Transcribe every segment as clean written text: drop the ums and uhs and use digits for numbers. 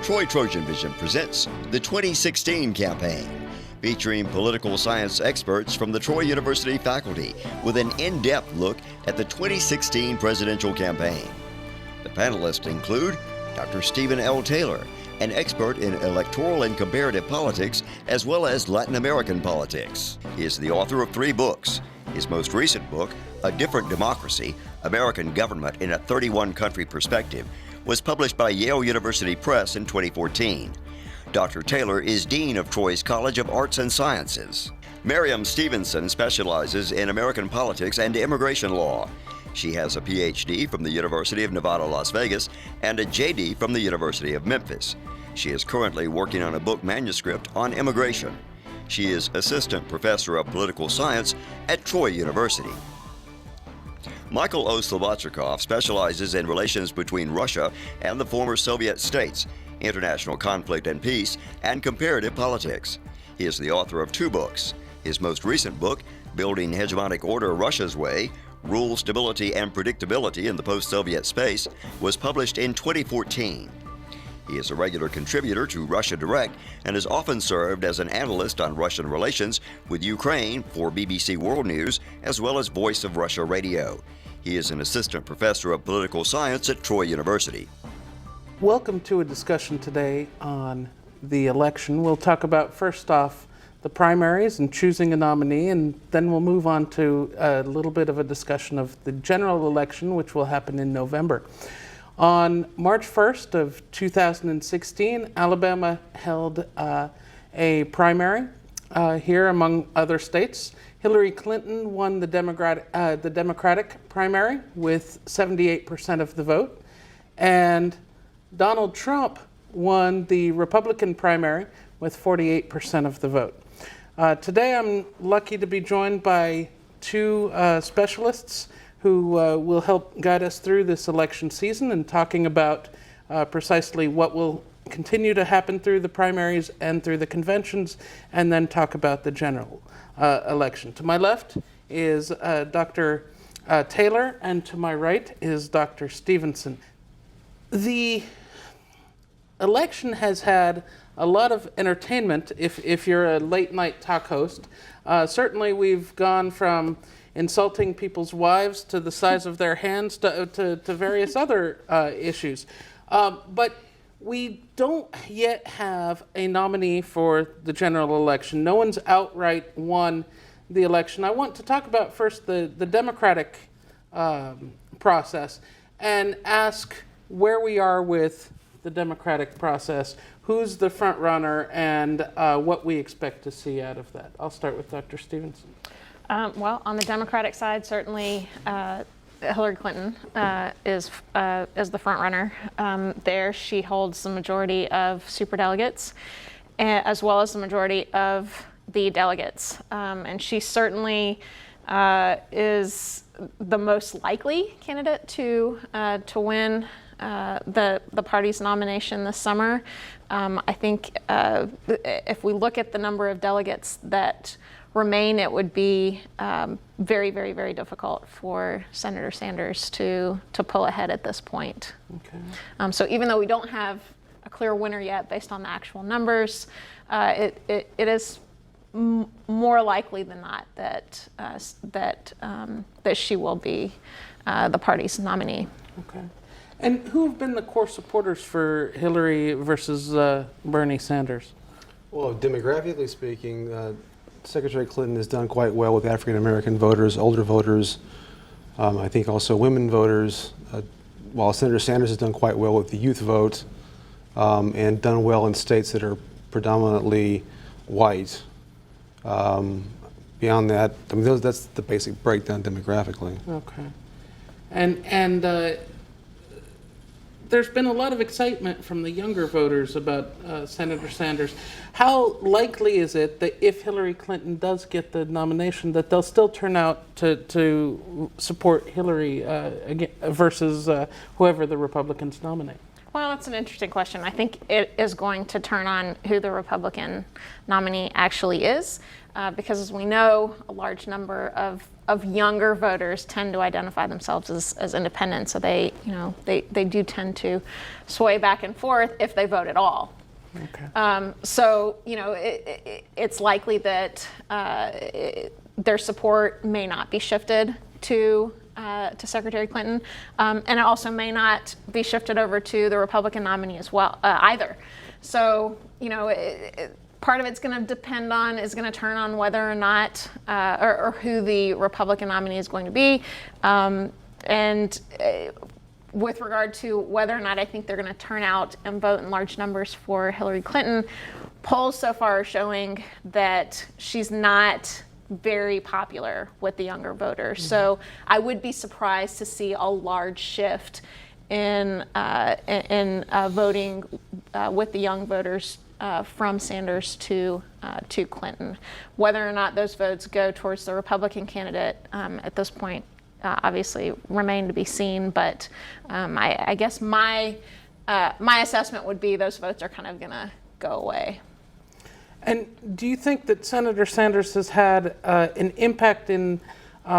TrojanVision presents the 2016 campaign, featuring political science experts from the Troy University faculty with an in-depth look at the 2016 presidential campaign. The panelists include Dr. Stephen L. Taylor, an expert in electoral and comparative politics, as well as Latin American politics. He is the author of 3 books. His most recent book, A Different Democracy, American Government in a 31-Country Perspective, was published by Yale University Press in 2014. Dr. Taylor is Dean of Troy's College of Arts and Sciences. Miriam Stevenson specializes in American politics and immigration law. She has a PhD from the University of Nevada, Las Vegas, and a JD from the University of Memphis. She is currently working on a book manuscript on immigration. She is Assistant Professor of Political Science at Troy University. Michael O. Slobochikov specializes in relations between Russia and the former Soviet states, international conflict and peace, and comparative politics. He is the author of 2 books. His most recent book, Building Hegemonic Order Russia's Way, Rule, Stability, and Predictability in the Post-Soviet Space, was published in 2014. He is a regular contributor to Russia Direct and has often served as an analyst on Russian relations with Ukraine for BBC World News, as well as Voice of Russia Radio. He is an assistant professor of political science at Troy University. Welcome to a discussion today on the election. We'll talk about, first off, the primaries and choosing a nominee, and then we'll move on to a little bit of a discussion of the general election, which will happen in November. On March 1st of 2016, Alabama held a primary here among other states. Hillary Clinton won the Democratic primary with 78% of the vote, and Donald Trump won the Republican primary with 48% of the vote. Today I'm lucky to be joined by 2 specialists who will help guide us through this election season and talking about precisely what will continue to happen through the primaries and through the conventions, and then talk about the general election. To my left is Dr. Taylor, and to my right is Dr. Stevenson. The election has had a lot of entertainment if you're a late night talk host. Certainly we've gone from insulting people's wives to the size of their hands to various other issues. But we don't yet have a nominee for the general election. No one's outright won the election. I want to talk about first the Democratic process and ask where we are with the Democratic process, who's the front runner, and what we expect to see out of that. I'll start with Dr. Stevenson. Well, on the Democratic side, certainly Hillary Clinton is the front runner. There, she holds the majority of superdelegates, as well as the majority of the delegates, and she certainly is the most likely candidate to win the party's nomination this summer. I think if we look at the number of delegates that remain, it would be very, very, very difficult for Senator Sanders to pull ahead at this point. Okay. So even though we don't have a clear winner yet based on the actual numbers, it is more likely than not that she will be the party's nominee. Okay. And who have been the core supporters for Hillary versus Bernie Sanders? Well, demographically speaking, Secretary Clinton has done quite well with African American voters, older voters, I think also women voters, while Senator Sanders has done quite well with the youth vote, and done well in states that are predominantly white. Beyond that, I mean, that's the basic breakdown demographically. Okay. And there's been a lot of excitement from the younger voters about Senator Sanders. How likely is it that if Hillary Clinton does get the nomination, that they'll still turn out to support Hillary again, versus whoever the Republicans nominate? Well, that's an interesting question. I think it is going to turn on who the Republican nominee actually is, because as we know, a large number of younger voters tend to identify themselves as independent, so they do tend to sway back and forth if they vote at all. Okay. So it's likely that their support may not be shifted to Secretary Clinton, and it also may not be shifted over to the Republican nominee as well either. So part of it's going to depend on, is going to turn on whether or not or who the Republican nominee is going to be, and with regard to whether or not I think they're going to turn out and vote in large numbers for Hillary Clinton, polls so far are showing that she's not very popular with the younger voters. Mm-hmm. So I would be surprised to see a large shift in voting with the young voters from Sanders to Clinton. Whether or not those votes go towards the Republican candidate at this point obviously remain to be seen. But I guess my assessment would be those votes are kind of going to go away. And do you think that Senator Sanders has had an impact in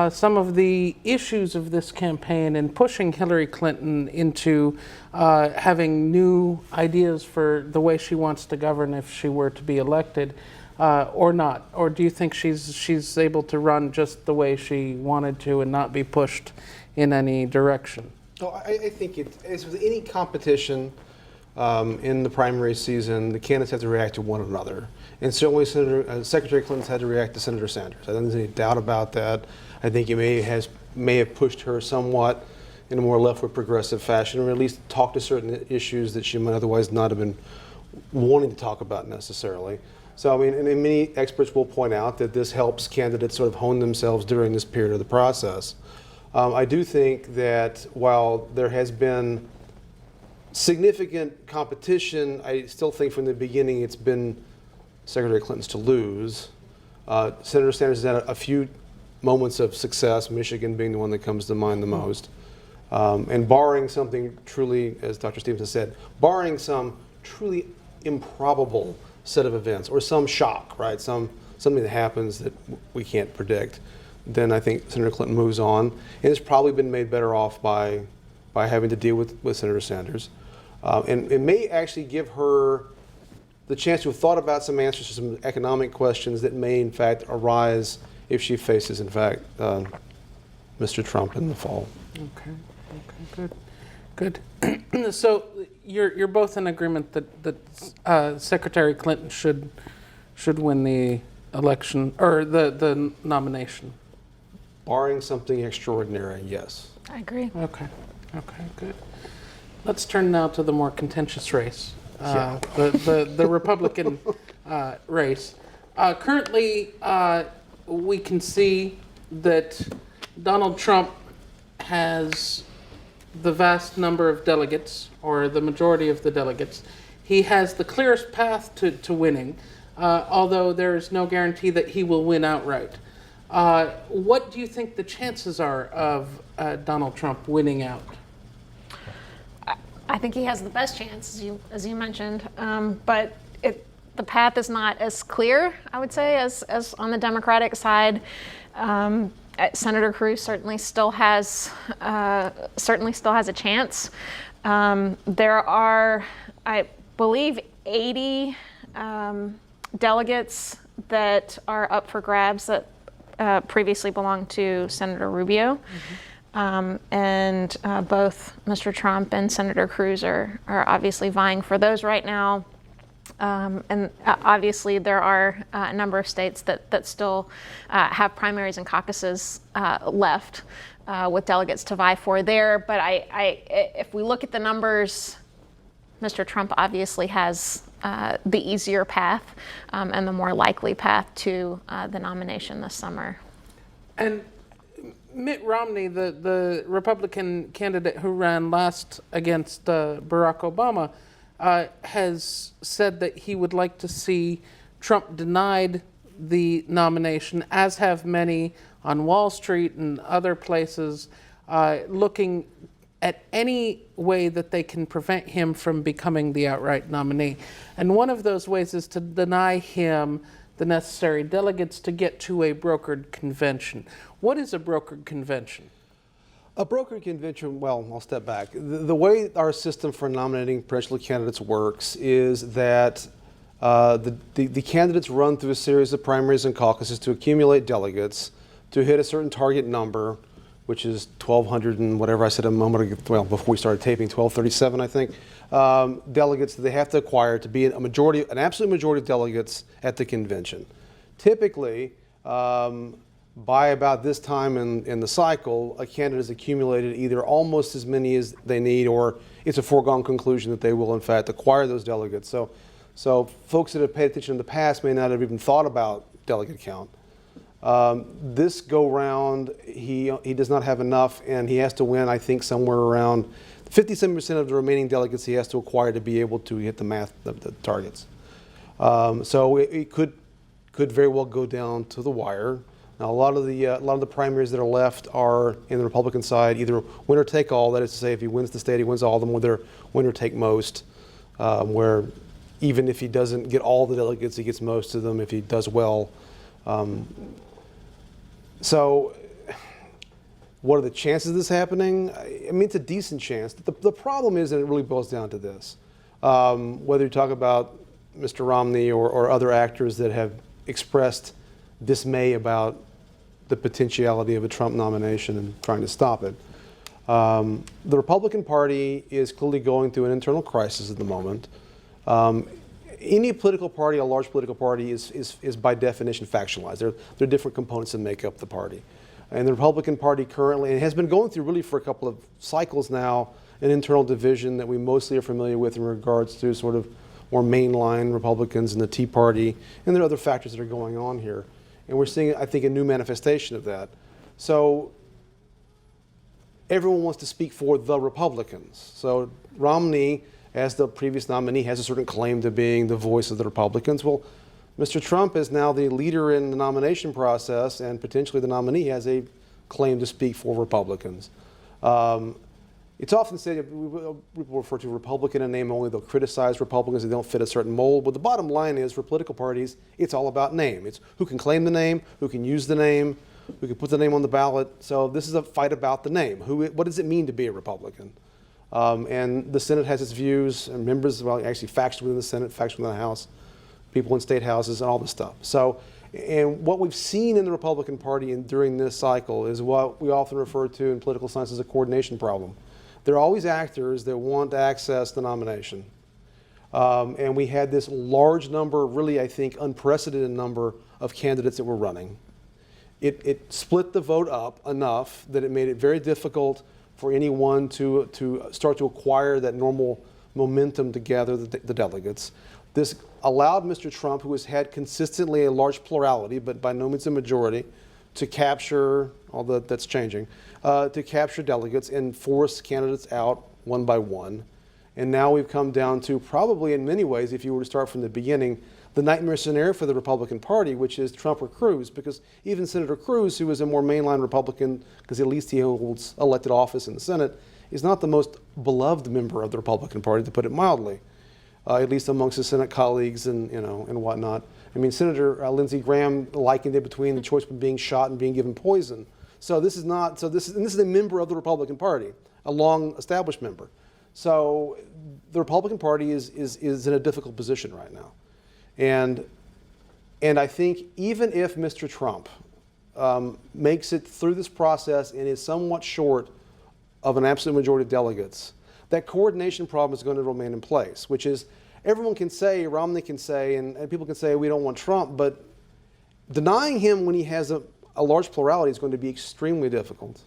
some of the issues of this campaign in pushing Hillary Clinton into having new ideas for the way she wants to govern if she were to be elected, or not? Or do you think she's able to run just the way she wanted to and not be pushed in any direction? Oh, I think as with any competition in the primary season, the candidates have to react to one another. And certainly Secretary Clinton's had to react to Senator Sanders. I don't think there's any doubt about that. I think it may have pushed her somewhat in a more leftward progressive fashion, or at least talk to certain issues that she might otherwise not have been wanting to talk about necessarily. So, I mean, and many experts will point out that this helps candidates sort of hone themselves during this period of the process. I do think that while there has been significant competition, I still think from the beginning it's been Secretary Clinton's to lose. Senator Sanders has had a few moments of success, Michigan being the one that comes to mind the most. And barring something truly, as Dr. Stevenson said, barring some truly improbable set of events or some shock, right? Something that happens that we can't predict, then I think Senator Clinton moves on and has probably been made better off by having to deal with Senator Sanders. And it may actually give her the chance to have thought about some answers to some economic questions that may in fact arise if she faces, in fact, Mr. Trump in the fall. Okay, good. So you're both in agreement that Secretary Clinton should win the election or the nomination? Barring something extraordinary, yes. I agree. Okay, good. Let's turn now to the more contentious race, the Republican race. Currently, we can see that Donald Trump has the vast number of delegates, or the majority of the delegates. He has the clearest path to winning, although there is no guarantee that he will win outright. What do you think the chances are of Donald Trump winning out? I think he has the best chance, as you mentioned, but the path is not as clear, I would say, as on the Democratic side. Senator Cruz certainly still has a chance. There are, I believe, 80 delegates that are up for grabs that previously belonged to Senator Rubio. Mm-hmm. And both Mr. Trump and Senator Cruz are obviously vying for those right now. And obviously there are a number of states that still have primaries and caucuses left with delegates to vie for there. But if we look at the numbers, Mr. Trump obviously has the easier path and the more likely path to the nomination this summer. And Mitt Romney, the Republican candidate who ran last against Barack Obama, has said that he would like to see Trump denied the nomination, as have many on Wall Street and other places, looking at any way that they can prevent him from becoming the outright nominee. And one of those ways is to deny him the necessary delegates to get to a brokered convention. What is a brokered convention? A brokered convention, well, I'll step back. The way our system for nominating presidential candidates works is that the candidates run through a series of primaries and caucuses to accumulate delegates to hit a certain target number, which is 1,200 and whatever I said a moment ago, well, before we started taping, 1,237, I think, delegates that they have to acquire to be an absolute majority of delegates at the convention. Typically, by about this time in the cycle, a candidate has accumulated either almost as many as they need, or it's a foregone conclusion that they will, in fact, acquire those delegates. So folks that have paid attention in the past may not have even thought about delegate count. This go-round, he does not have enough, and he has to win, I think, somewhere around 57% of the remaining delegates he has to acquire to be able to hit the targets. So it could very well go down to the wire. Now, a lot of the primaries that are left are in the Republican side, either winner take all. That is to say, if he wins the state, he wins all of them, or they're winner take most, where even if he doesn't get all the delegates, he gets most of them if he does well. So, what are the chances of this happening? I mean, it's a decent chance. The problem is, and it really boils down to this, whether you talk about Mr. Romney or other actors that have expressed dismay about the potentiality of a Trump nomination and trying to stop it. The Republican Party is clearly going through an internal crisis at the moment. Any political party, a large political party, is by definition factionalized. There are different components that make up the party. And the Republican Party currently, and it has been going through really for a couple of cycles now, an internal division that we mostly are familiar with in regards to sort of more mainline Republicans and the Tea Party, and there are other factors that are going on here. And we're seeing, I think, a new manifestation of that. So everyone wants to speak for the Republicans. So Romney, as the previous nominee, has a certain claim to being the voice of the Republicans. Well, Mr. Trump is now the leader in the nomination process, and potentially the nominee has a claim to speak for Republicans. It's often said, people refer to Republican in name only. They'll criticize Republicans if they don't fit a certain mold. But the bottom line is, for political parties, it's all about name. It's who can claim the name, who can use the name, who can put the name on the ballot. So this is a fight about the name. What does it mean to be a Republican? And the Senate has its views, and members, well, actually factions within the Senate, factions within the House, people in state houses, and all this stuff. So, and what we've seen in the Republican Party during this cycle is what we often refer to in political science as a coordination problem. There are always actors that want to access the nomination. And we had this large number, really, I think, unprecedented number of candidates that were running. It split the vote up enough that it made it very difficult for anyone to start to acquire that normal momentum to gather the delegates. This allowed Mr. Trump, who has had consistently a large plurality, but by no means a majority, to capture, although that's changing, to capture delegates and force candidates out one by one. And now we've come down to probably, in many ways, if you were to start from the beginning, the nightmare scenario for the Republican Party, which is Trump or Cruz, because even Senator Cruz, who is a more mainline Republican, because at least he holds elected office in the Senate, is not the most beloved member of the Republican Party, to put it mildly, at least amongst his Senate colleagues and whatnot. I mean, Senator Lindsey Graham likened it between the choice between being shot and being given poison. So this is a member of the Republican Party, a long established member. So the Republican Party is in a difficult position right now. And I think even if Mr. Trump makes it through this process and is somewhat short of an absolute majority of delegates, that coordination problem is going to remain in place, which is everyone can say, Romney can say, and people can say we don't want Trump, but denying him when he has a large plurality is going to be extremely difficult.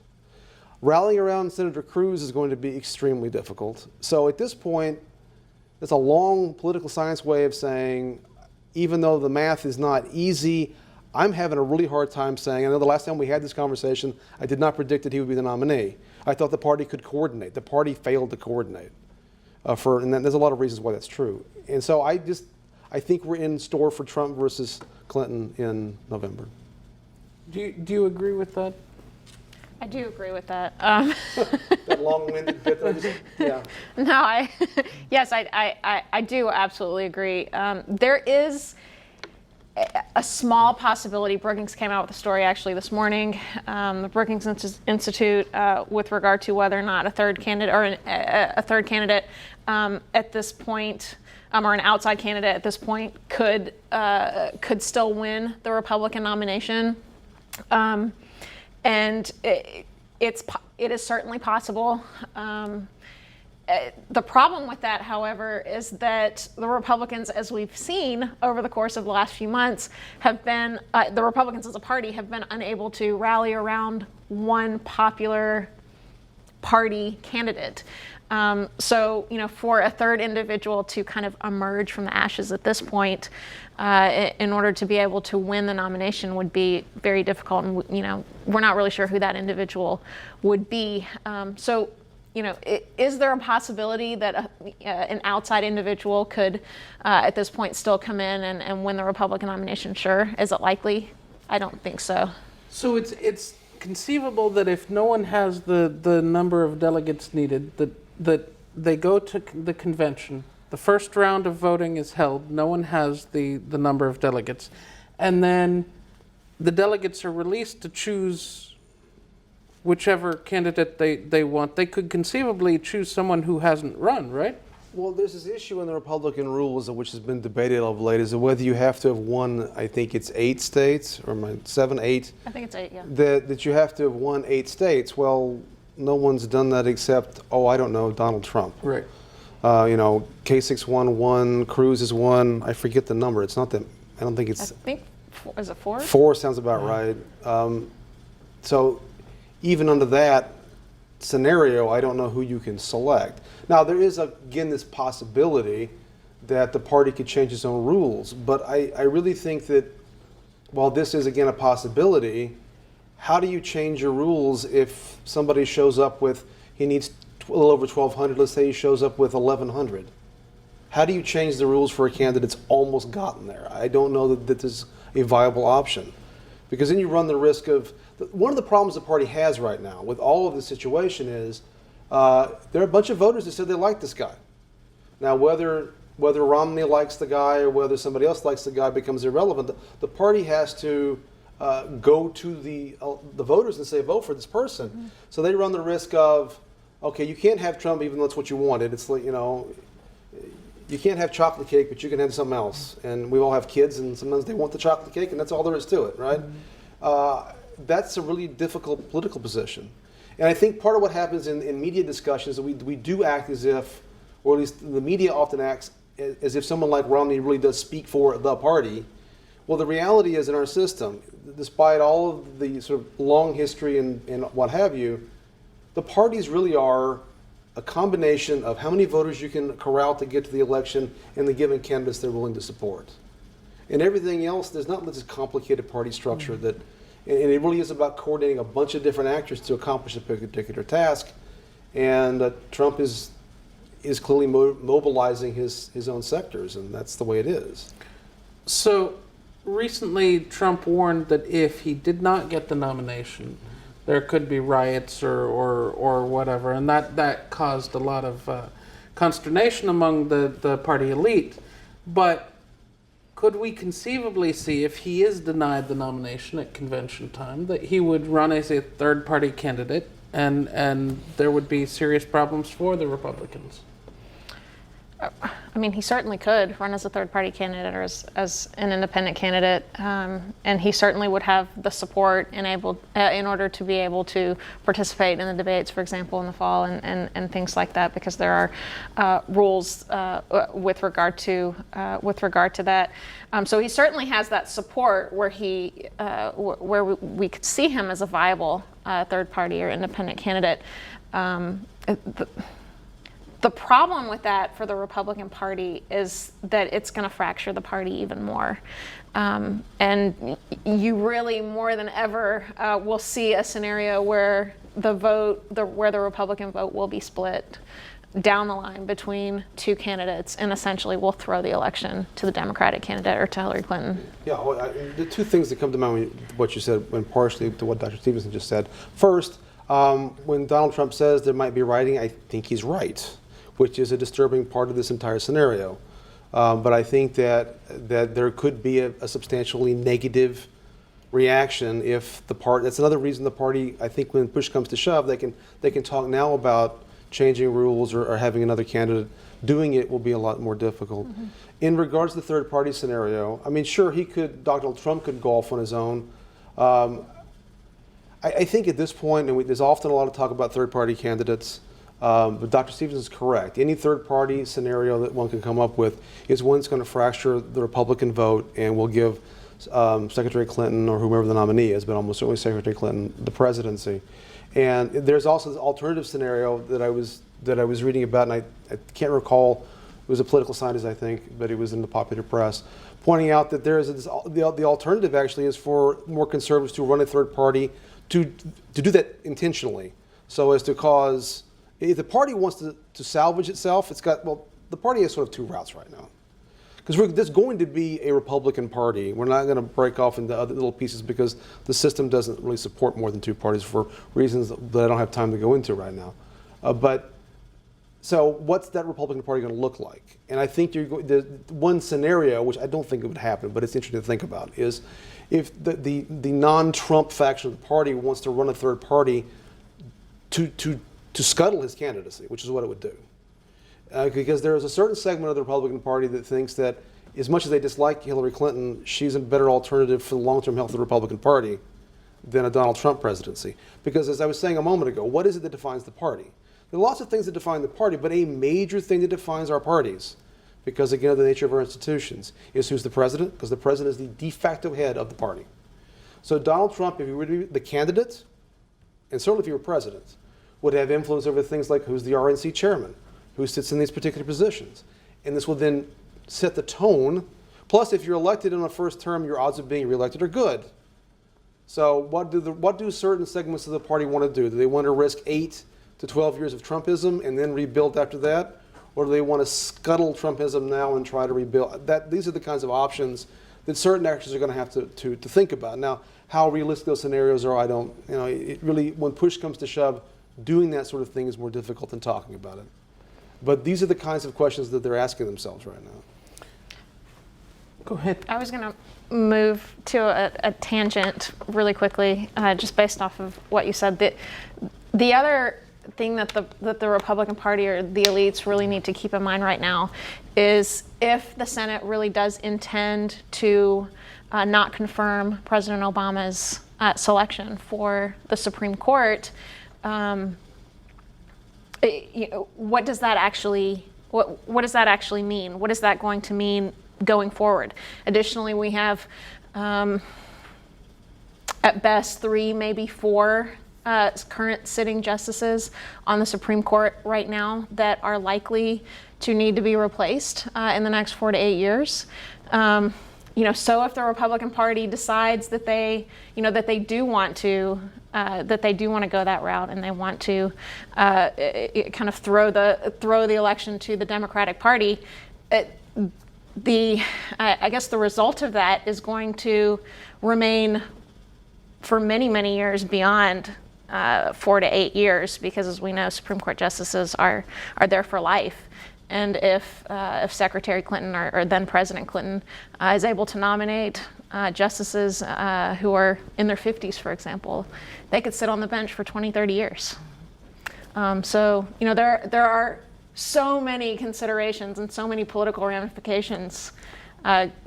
Rallying around Senator Cruz is going to be extremely difficult. So at this point, it's a long political science way of saying, even though the math is not easy, I'm having a really hard time saying, I know the last time we had this conversation, I did not predict that he would be the nominee. I thought the party could coordinate. The party failed to coordinate. And there's a lot of reasons why that's true. And so I think we're in store for Trump versus Clinton in November. Do you agree with that? I do agree with that. That long-winded bit. Yeah. No, yes, I do absolutely agree. There is a small possibility. Brookings came out with a story actually this morning. The Brookings Institute, with regard to whether or not a third candidate or a third candidate at this point, or an outside candidate at this point, could still win the Republican nomination. And it is certainly possible. The problem with that, however, is that the Republicans, as we've seen over the course of the last few months, have been, the Republicans as a party have been unable to rally around one popular party candidate. So, for a third individual to kind of emerge from the ashes at this point, in order to be able to win the nomination would be very difficult. And, we're not really sure who that individual would be. So, is there a possibility that an outside individual could, at this point, still come in and win the Republican nomination? Sure. Is it likely? I don't think so. So it's conceivable that if no one has the number of delegates needed, that they go to the convention, the first round of voting is held, no one has the number of delegates, and then the delegates are released to choose whichever candidate they want. They could conceivably choose someone who hasn't run, right? Well, there's this issue in the Republican rules, which has been debated of late, is whether you have to have won, I think it's 8 states, or 7, 8. I think it's 8, yeah. That you have to have won 8 states. Well, no one's done that except, I don't know, Donald Trump. Right. Kasich won 1, Cruz has won, I forget the number. It's not that, I don't think it's. I think, is it 4? 4 sounds about right. So even under that scenario, I don't know who you can select. Now, there is, again, this possibility that the party could change its own rules. But I really think that while this is, again, a possibility, how do you change your rules if somebody shows up with, he needs a little over 1,200, let's say he shows up with 1,100? How do you change the rules for a candidate that's almost gotten there? I don't know that this is a viable option. Because then you run the risk of, one of the problems the party has right now with all of the situation is, there are a bunch of voters that said they like this guy. Now, whether Romney likes the guy or whether somebody else likes the guy becomes irrelevant. The party has to go to the voters and say, vote for this person. Mm-hmm. So they run the risk of, okay, you can't have Trump even though that's what you wanted. It's like, you can't have chocolate cake, but you can have something else. And we all have kids, and sometimes they want the chocolate cake, and that's all there is to it, right? Mm-hmm. That's a really difficult political position. And I think part of what happens in media discussions is that we do act as if, or at least the media often acts as if someone like Romney really does speak for the party. Well, the reality is in our system, despite all of the sort of long history and what have you, the parties really are a combination of how many voters you can corral to get to the election and the given candidates they're willing to support. And everything else, there's not this complicated party structure that, and it really is about coordinating a bunch of different actors to accomplish a particular task. And Trump is clearly mobilizing his own sectors, and that's the way it is. So recently, Trump warned that if he did not get the nomination, there could be riots or whatever, and that caused a lot of consternation among the party elite. But could we conceivably see, if he is denied the nomination at convention time, that he would run as a third-party candidate, and there would be serious problems for the Republicans? I mean, he certainly could run as a third-party candidate or as an independent candidate, and he certainly would have the support in order to be able to participate in the debates, for example, in the fall and things like that, because there are rules with regard to that. So he certainly has that support where we could see him as a viable third-party or independent candidate. The problem with that for the Republican Party is that it's going to fracture the party even more. And you really, more than ever, will see a scenario where the Republican vote will be split down the line between two candidates, and essentially will throw the election to the Democratic candidate or to Hillary Clinton. Yeah, well, the two things that come to mind with what you said, and partially to what Dr. Stevenson just said. First, When Donald Trump says there might be rioting, I think he's right, which is a disturbing part of this entire scenario. But I think that there could be a substantially negative reaction if the party. That's another reason the party. I think when push comes to shove, they can talk now about changing rules or having another candidate. Doing it will be a lot more difficult. Mm-hmm. In regards to the third party scenario, I mean, sure, Donald Trump could go off on his own. I think at this point, and there's often a lot of talk about third party candidates, but Dr. Stevens is correct. Any third party scenario that one can come up with is one that's going to fracture the Republican vote and will give Secretary Clinton or whomever the nominee is, but almost certainly Secretary Clinton, the presidency. And there's also this alternative scenario that I was reading about, and I can't recall. It was a political scientist, I think, but it was in the popular press, pointing out that the alternative actually is for more conservatives to run a third party to do that intentionally, so as to cause. If the party wants to salvage itself, the party has sort of two routes right now. Because there's going to be a Republican Party. We're not going to break off into other little pieces because the system doesn't really support more than two parties for reasons that I don't have time to go into right now. So what's that Republican Party going to look like? And I think the one scenario, which I don't think it would happen, but it's interesting to think about, is if the non-Trump faction of the party wants to run a third party to scuttle his candidacy, which is what it would do. Because there is a certain segment of the Republican Party that thinks that as much as they dislike Hillary Clinton, she's a better alternative for the long-term health of the Republican Party than a Donald Trump presidency. Because as I was saying a moment ago, what is it that defines the party? There are lots of things that define the party, but a major thing that defines our parties, because again of the nature of our institutions, is who's the president, because the president is the de facto head of the party. So Donald Trump, if he were to be the candidate, and certainly if he were president, would have influence over things like who's the RNC chairman, who sits in these particular positions. And this will then set the tone. Plus, if you're elected in a first term, your odds of being reelected are good. So what do certain segments of the party want to do? Do they want to risk 8 to 12 years of Trumpism and then rebuild after that? Or do they want to scuttle Trumpism now and try to rebuild? These are the kinds of options that certain actors are going to have to think about. Now, how realistic those scenarios are, I don't, it really, when push comes to shove, doing that sort of thing is more difficult than talking about it. But these are the kinds of questions that they're asking themselves right now. Go ahead. I was going to move to a tangent really quickly, just based off of what you said. The other thing that the Republican Party or the elites really need to keep in mind right now is if the Senate really does intend to not confirm President Obama's selection for the Supreme Court, what does that actually mean? What is that going to mean going forward? Additionally, we have at best 3, maybe 4 current sitting justices on the Supreme Court right now that are likely to need to be replaced in the next 4 to 8 years. So if the Republican Party decides that they do want to go that route and they want to kind of throw the election to the Democratic Party, I guess the result of that is going to remain for many, many years beyond 4 to 8 years, because as we know, Supreme Court justices are there for life. And if Secretary Clinton or then President Clinton is able to nominate justices who are in their 50s, for example, they could sit on the bench for 20, 30 years. There are so many considerations and so many political ramifications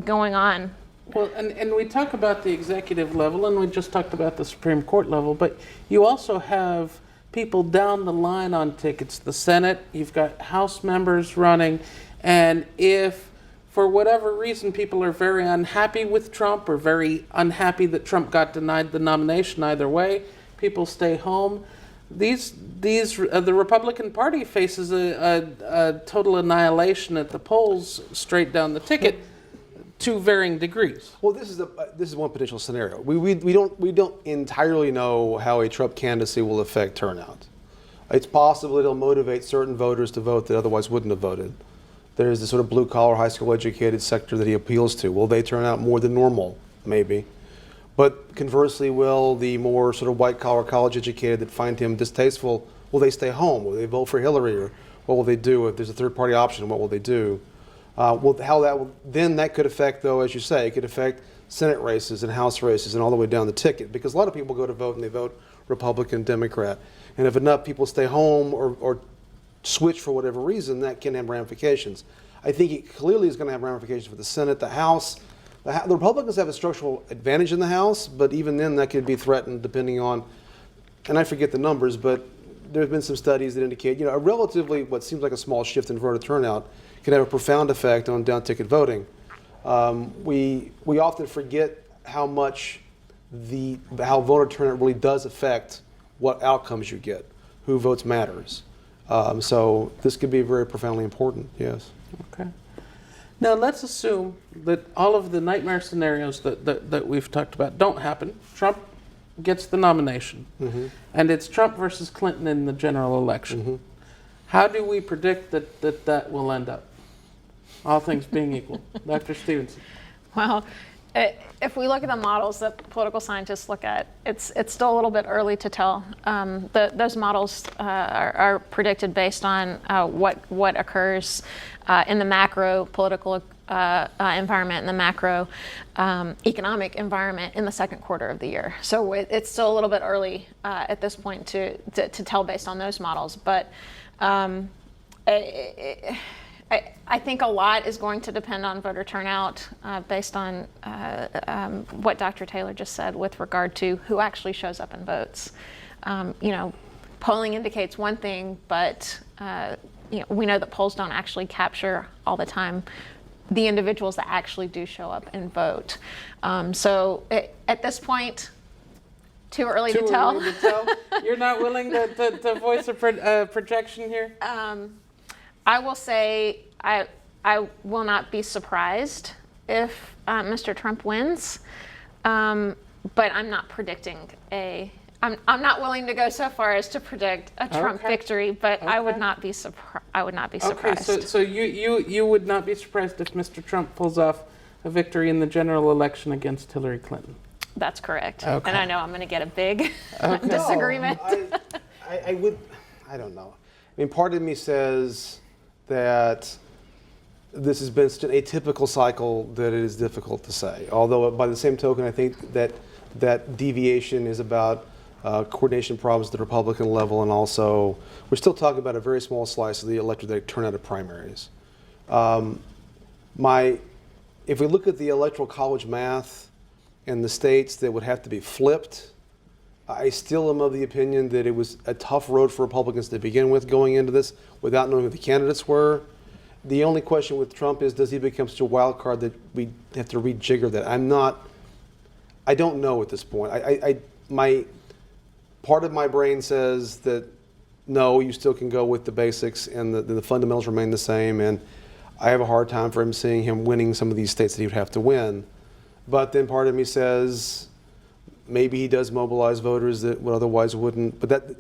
going on. Well, and we talk about the executive level, and we just talked about the Supreme Court level, but you also have people down the line on tickets. The Senate, you've got House members running, and if for whatever reason people are very unhappy with Trump or very unhappy that Trump got denied the nomination either way, people stay home. The Republican Party faces a total annihilation at the polls straight down the ticket to varying degrees. Well, this is one potential scenario. We don't entirely know how a Trump candidacy will affect turnout. It's possible it'll motivate certain voters to vote that otherwise wouldn't have voted. There's this sort of blue-collar, high school educated sector that he appeals to. Will they turn out more than normal? Maybe. But conversely, will the more sort of white-collar, college-educated that find him distasteful, will they stay home? Will they vote for Hillary? Or what will they do if there's a third-party option? What will they do? Then that could affect, though, as you say, it could affect Senate races and House races and all the way down the ticket, because a lot of people go to vote and they vote Republican, Democrat. And if enough people stay home or switch for whatever reason, that can have ramifications. I think it clearly is going to have ramifications for the Senate, the House. The Republicans have a structural advantage in the House, but even then that could be threatened depending on, and I forget the numbers, but there have been some studies that indicate, a relatively, what seems like a small shift in voter turnout can have a profound effect on down-ticket voting. We often forget how much how voter turnout really does affect what outcomes you get. Who votes matters. So this could be very profoundly important, yes. Okay. Now let's assume that all of the nightmare scenarios that we've talked about don't happen. Trump gets the nomination, and it's Trump versus Clinton in the general election. How do we predict that will end up? All things being equal. Dr. Stevenson. Well, if we look at the models that political scientists look at, it's still a little bit early to tell. Those models are predicted based on what occurs in the macro political environment and the macro economic environment in the second quarter of the year. So it's still a little bit early at this point to tell based on those models. But I think a lot is going to depend on voter turnout based on what Dr. Taylor just said with regard to who actually shows up and votes. Polling indicates one thing, but we know that polls don't actually capture all the time the individuals that actually do show up and vote. So at this point, too early to tell. Early to tell? You're not willing to voice a projection here? I will say I will not be surprised if Mr. Trump wins, but I'm not predicting I'm not willing to go so far as to predict a Trump victory, but I would not be surprised. Okay, so you would not be surprised if Mr. Trump pulls off a victory in the general election against Hillary Clinton. That's correct. Okay. And I know I'm going to get a big disagreement. No, I don't know. I mean, part of me says that this has been such an atypical cycle that it is difficult to say. Although by the same token, I think that deviation is about coordination problems at the Republican level, and also we're still talking about a very small slice of the electorate that turn out of primaries. If we look at the electoral college math and the states that would have to be flipped, I still am of the opinion that it was a tough road for Republicans to begin with going into this without knowing who the candidates were. The only question with Trump is, does he become such a wild card that we have to rejigger that? I don't know at this point. Part of my brain says that no, you still can go with the basics and the fundamentals remain the same, and I have a hard time for him seeing him winning some of these states that he would have to win. But then part of me says maybe he does mobilize voters that would otherwise wouldn't. But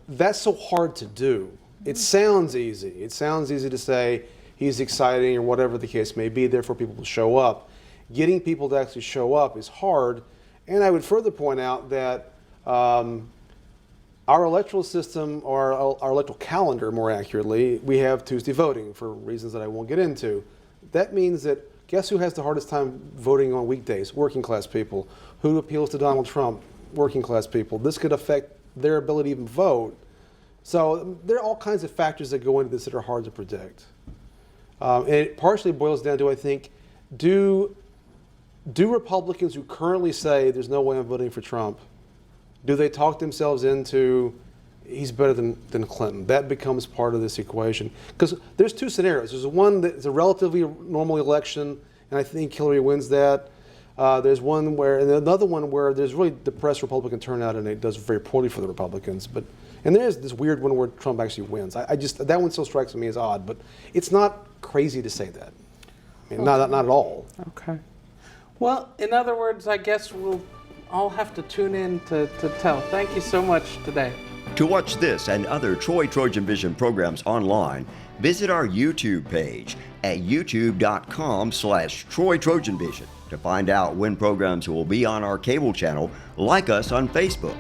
that's so hard to do. It sounds easy. It sounds easy to say he's exciting or whatever the case may be, therefore people will show up. Getting people to actually show up is hard. And I would further point out that our electoral system, or our electoral calendar more accurately, we have Tuesday voting for reasons that I won't get into. That means that guess who has the hardest time voting on weekdays? Working class people. Who appeals to Donald Trump? Working class people. This could affect their ability to even vote. So there are all kinds of factors that go into this that are hard to predict. And it partially boils down to, I think, do Republicans who currently say there's no way I'm voting for Trump, do they talk themselves into he's better than Clinton? That becomes part of this equation. Because there's two scenarios. There's one that's a relatively normal election, and I think Hillary wins that. There's one where, and another one where there's really depressed Republican turnout, and it does very poorly for the Republicans. And there's this weird one where Trump actually wins. That one still strikes me as odd, but it's not crazy to say that. I mean, not at all. Okay. Well, in other words, I guess we'll all have to tune in to tell. Thank you so much today. To watch this and other Troy Trojan Vision programs online, visit our YouTube page at youtube.com/Troy Trojan Vision. To find out when programs will be on our cable channel, like us on Facebook.